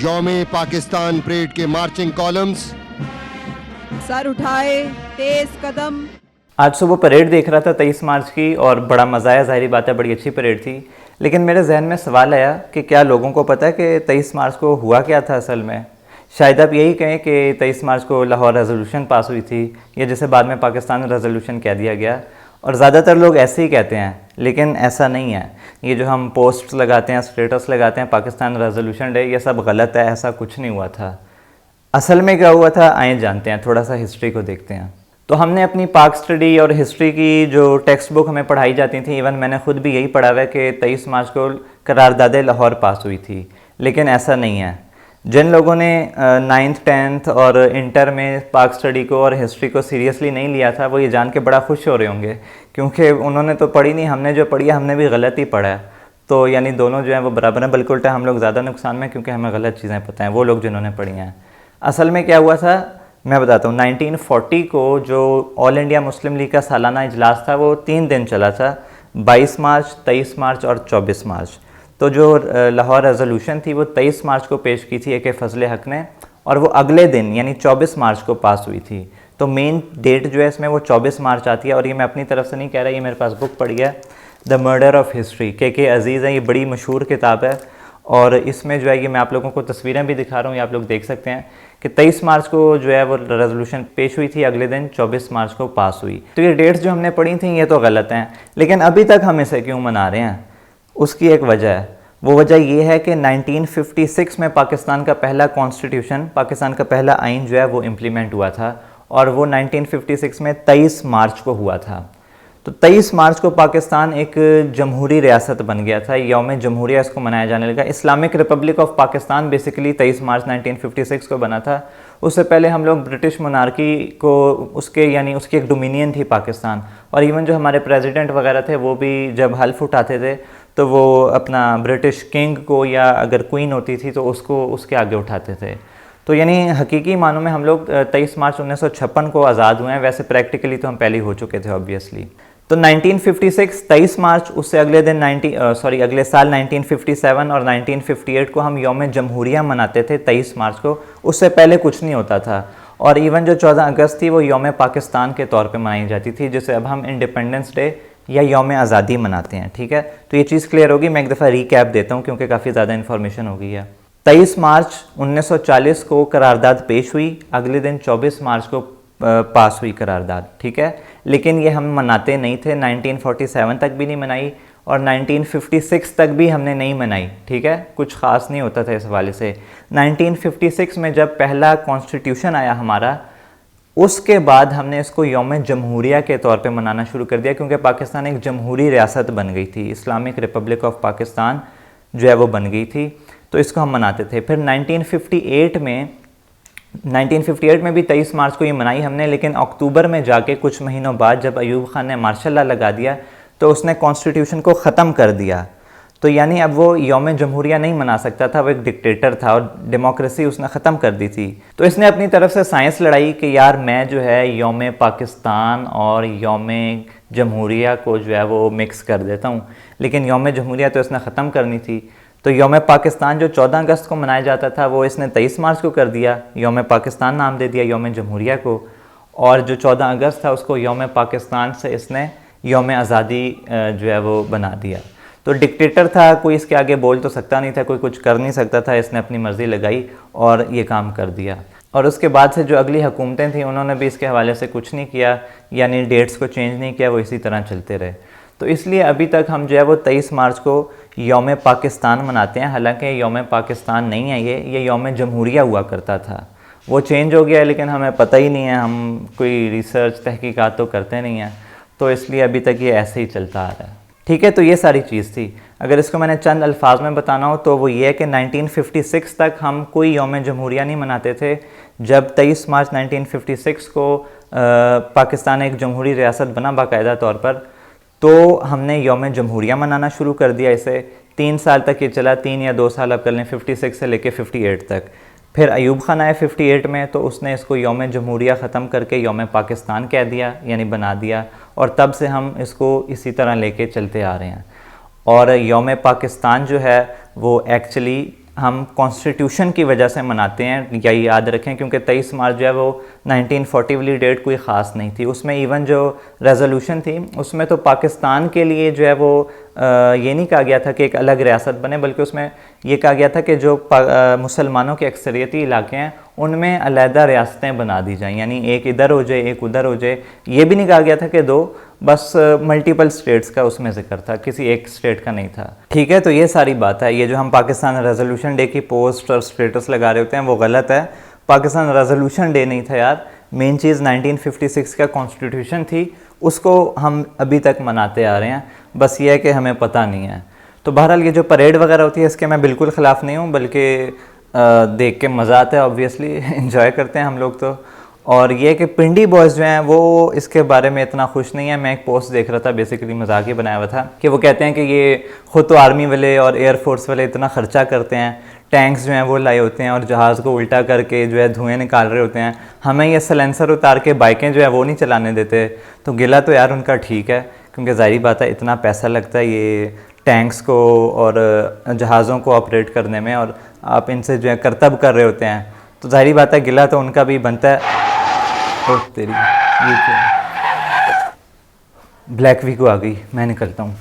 यौमे Pakistan parade के marching columns, sir उठाए तेज कदम। आज सुबह परेड देख रहा था 23 मार्च की और बड़ा मज़ा आया। ज़ाहिर बात है बड़ी अच्छी परेड थी, लेकिन मेरे जहन में सवाल आया कि क्या लोगों को पता है कि 23 मार्च को हुआ क्या था असल में। शायद आप यही कहें कि 23 मार्च को लाहौर रेजोल्यूशन पास हुई थी, या जिसे बाद में पाकिस्तान रेजोल्यूशन कह दिया गया, और ज़्यादातर लोग ऐसे ही कहते हैं, लेकिन ऐसा नहीं है। ये जो हम पोस्ट्स लगाते हैं, स्टेटस लगाते हैं पाकिस्तान रेजोल्यूशन डे, ये सब गलत है, ऐसा कुछ नहीं हुआ था। असल में क्या हुआ था आइए जानते हैं, थोड़ा सा हिस्ट्री को देखते हैं। तो हमने अपनी पाक स्टडी और हिस्ट्री की जो टेक्स्ट बुक हमें पढ़ाई जाती थी, इवन मैंने खुद भी यही पढ़ा हुआ है कि 23 मार्च को करारदाद लाहौर पास हुई थी, लेकिन ऐसा नहीं है। जिन लोगों ने 9th 10th और इंटर में पाक स्टडी को और हिस्ट्री को सीरियसली नहीं लिया था, वो ये जान के बड़ा खुश हो रहे होंगे, क्योंकि उन्होंने तो पढ़ी नहीं, हमने जो पढ़ी है हमने भी गलत ही पढ़ा है। तो यानी दोनों जो है वो बराबर हैं, बल्कि उल्टा हम लोग ज़्यादा नुकसान में, क्योंकि हमें गलत चीज़ें पता हैं, वो लोग जिन्होंने पढ़ी हैं। असल में क्या हुआ था मैं बताता हूँ। 1940 को जो ऑल इंडिया मुस्लिम लीग का सालाना इजलास था वो 3 दिन चला था, 22 मार्च, 23 मार्च और 24 मार्च। तो जो लाहौर रेजोल्यूशन थी वो 23 मार्च को पेश की थी AK फजल हक ने, और वो अगले दिन यानी 24 मार्च को पास हुई थी। तो मेन डेट जो है इसमें वो 24 मार्च आती है, और ये मैं अपनी तरफ से नहीं कह रहा, ये मेरे पास बुक पड़ी है, the murder of history, KK अजीज़ है। ये बड़ी मशहूर किताब है, और इसमें जो है ये मैं आप लोगों को तस्वीरें भी दिखा रहा हूँ, ये आप लोग देख सकते हैं कि 23 मार्च को जो है वो रेजोल्यूशन पेश हुई थी, अगले दिन 24 मार्च को पास हुई। तो ये डेट्स जो हमने पढ़ी थी ये तो गलत हैं, लेकिन अभी तक हम इसे क्यों मना रहे हैं, उसकी एक वजह है। वो वजह ये है कि 1956 में पाकिस्तान का पहला कॉन्स्टिट्यूशन, पाकिस्तान का पहला आइन जो है वो इम्प्लीमेंट हुआ था, और वो 1956 में 23 मार्च को हुआ था। तो 23 मार्च को पाकिस्तान एक जमहूरी रियासत बन गया था, यौम जमहूरिया इसको मनाया जाने लगा। Islamic Republic of Pakistan basically 23 मार्च 1956 को बना था। उससे पहले हम लोग ब्रिटिश मोनार्की को उसके यानी उसकी एक डोमिनियन थी पाकिस्तान, और इवन जो हमारे प्रेसिडेंट वगैरह थे वो भी जब हल्फ उठाते थे तो वो अपना ब्रिटिश किंग को, या अगर क्वीन होती थी तो उसको उसके आगे उठाते थे। तो यानी हकीकी मानों में हम लोग 23 मार्च 1956 को आज़ाद हुए हैं, वैसे प्रैक्टिकली तो हम पहले ही हो चुके थे ऑब्वियसली। तो 1956 23 मार्च, उससे अगले दिन अगले साल 1957 और 1958 को हम यौम जमहूरिया मनाते थे 23 मार्च को। उससे पहले कुछ नहीं होता था, और इवन जो 14 अगस्त थी वो यौम पाकिस्तान के तौर पे मनाई जाती थी, जिसे अब हम इंडिपेंडेंस डे या यौम आज़ादी मनाते हैं। ठीक है, तो ये चीज़ क्लियर होगी। मैं एक दफ़ा रीकैप देता हूँ क्योंकि काफ़ी ज़्यादा इन्फॉर्मेशन हो गई है। 23 मार्च 1940 को करारदाद पेश हुई, अगले दिन 24 मार्च को पास हुई करारदाद। ठीक है, लेकिन ये हम मनाते नहीं थे, 1947 तक भी नहीं मनाई, और 1956 तक भी हमने नहीं मनाई। ठीक है, कुछ ख़ास नहीं होता था इस हवाले से। 1956 में जब पहला कॉन्स्टिट्यूशन आया हमारा, उसके बाद हमने इसको यौम जमहूरिया के तौर पे मनाना शुरू कर दिया, क्योंकि पाकिस्तान एक जमहूरी रियासत बन गई थी, इस्लामिक रिपब्लिक ऑफ पाकिस्तान जो है वो बन गई थी, तो इसको हम मनाते थे। फिर 1958 में भी 23 मार्च को ये मनाई हमने, लेकिन अक्टूबर में जाके कुछ महीनों बाद जब अयूब खान ने मार्शल लॉ लगा दिया तो उसने कॉन्स्टिट्यूशन को ख़त्म कर दिया। तो यानी अब वो यौम जमहूरिया नहीं मना सकता था, वो एक डिक्टेटर था और डेमोक्रेसी उसने ख़त्म कर दी थी। तो इसने अपनी तरफ से साइंस लड़ाई कि यार मैं जो है यौम पाकिस्तान और यौम जमहूरिया को जो है वो मिक्स कर देता हूँ, लेकिन यौम जमहूरिया तो इसने ख़त्म करनी थी। तो यौम पाकिस्तान जो 14 अगस्त को मनाया जाता था वो इसने 23 मार्च को कर दिया, यौम पाकिस्तान नाम दे दिया यौम जमहूरिया को, और जो 14 अगस्त था उसको यौम पाकिस्तान से इसने यौम आज़ादी जो है वो बना दिया। तो डिक्टेटर था, कोई इसके आगे बोल तो सकता नहीं था, कोई कुछ कर नहीं सकता था, इसने अपनी मर्ज़ी लगाई और ये काम कर दिया। और उसके बाद से जो अगली हुकूमतें थीं उन्होंने भी इसके हवाले से कुछ नहीं किया, यानी डेट्स को चेंज नहीं किया, वो इसी तरह चलते रहे। तो इसलिए अभी तक हम जो है वो 23 मार्च को यौम पाकिस्तान मनाते हैं, हालांकि यौम पाकिस्तान नहीं है, ये यौम जमहूरिया हुआ करता था, वो चेंज हो गया, लेकिन हमें पता ही नहीं है, हम कोई रिसर्च तहकीकात तो करते नहीं हैं, तो इसलिए अभी तक ये ऐसे ही चलता आ रहा है। ठीक है, तो ये सारी चीज़ थी। अगर इसको मैंने चंद अल्फाज में बताना हो तो वो ये है कि 1956 तक हम कोई यौम जमहूरिया नहीं मनाते थे। जब 23 मार्च 1956 को पाकिस्तान एक जमहूरी रियासत बना बाकायदा तौर पर, तो हमने यौम जमहूरिया मनाना शुरू कर दिया। इसे 3 साल तक ये चला, 3 या 2 साल अब कर लें, 56 से लेके 58 तक। फिर अयूब खान आए 58 में, तो उसने इसको यौम जमहूरिया ख़त्म करके यौम पाकिस्तान कह दिया, यानी बना दिया, और तब से हम इसको इसी तरह लेके चलते आ रहे हैं। और यौम पाकिस्तान जो है वो एक्चुअली हम कॉन्स्टिट्यूशन की वजह से मनाते हैं, या याद रखें, क्योंकि 23 मार्च जो है वो 1940 वाली डेट कोई ख़ास नहीं थी। उसमें इवन जो रेजोल्यूशन थी उसमें तो पाकिस्तान के लिए जो है वो ये नहीं कहा गया था कि एक अलग रियासत बने, बल्कि उसमें ये कहा गया था कि जो मुसलमानों के अक्सरियती इलाके हैं उनमें अलहदा रियासतें बना दी जाएँ, यानी एक इधर हो जाए एक उधर हो जाए। ये भी नहीं कहा गया था कि दो, बस मल्टीपल स्टेट्स का उसमें जिक्र था, किसी एक स्टेट का नहीं था। ठीक है, तो ये सारी बात है। ये जो हम पाकिस्तान रेजोल्यूशन डे की पोस्ट और स्टेटस लगा रहे होते हैं वो गलत है। पाकिस्तान रेजोल्यूशन डे नहीं था यार, मेन चीज़ 1956 का कॉन्स्टिट्यूशन थी, उसको हम अभी तक मनाते आ रहे हैं, बस ये है कि हमें पता नहीं है। तो बहरहाल ये जो परेड वगैरह होती है इसके मैं बिल्कुल ख़िलाफ़ नहीं हूँ, बल्कि देख के मज़ा आता है, ऑब्वियसली इन्जॉय करते हैं हम लोग तो। और ये कि पिंडी बॉयज़ जो हैं वो इसके बारे में इतना खुश नहीं है। मैं एक पोस्ट देख रहा था, बेसिकली मजाक ही बनाया हुआ था, कि वो कहते हैं कि ये खुद तो आर्मी वाले और एयरफोर्स वाले इतना ख़र्चा करते हैं, टैंक्स जो हैं वो लाए होते हैं और जहाज़ को उल्टा करके जो है धुएँ निकाल रहे होते हैं, हमें ये सलेंसर उतार के बाइकें जो है वो नहीं चलाने देते। तो गिला तो यार उनका ठीक है, क्योंकि ज़ाहिर बात है इतना पैसा लगता है ये टैंक्स को और जहाज़ों को ऑपरेट करने में, और आप इनसे जो है करतब कर रहे होते हैं, तो ज़ाहिर बात है गिला तो उनका भी बनता है। ओ तेरी, ये क्या, ब्लैक वीक आ गई, मैं निकलता हूँ।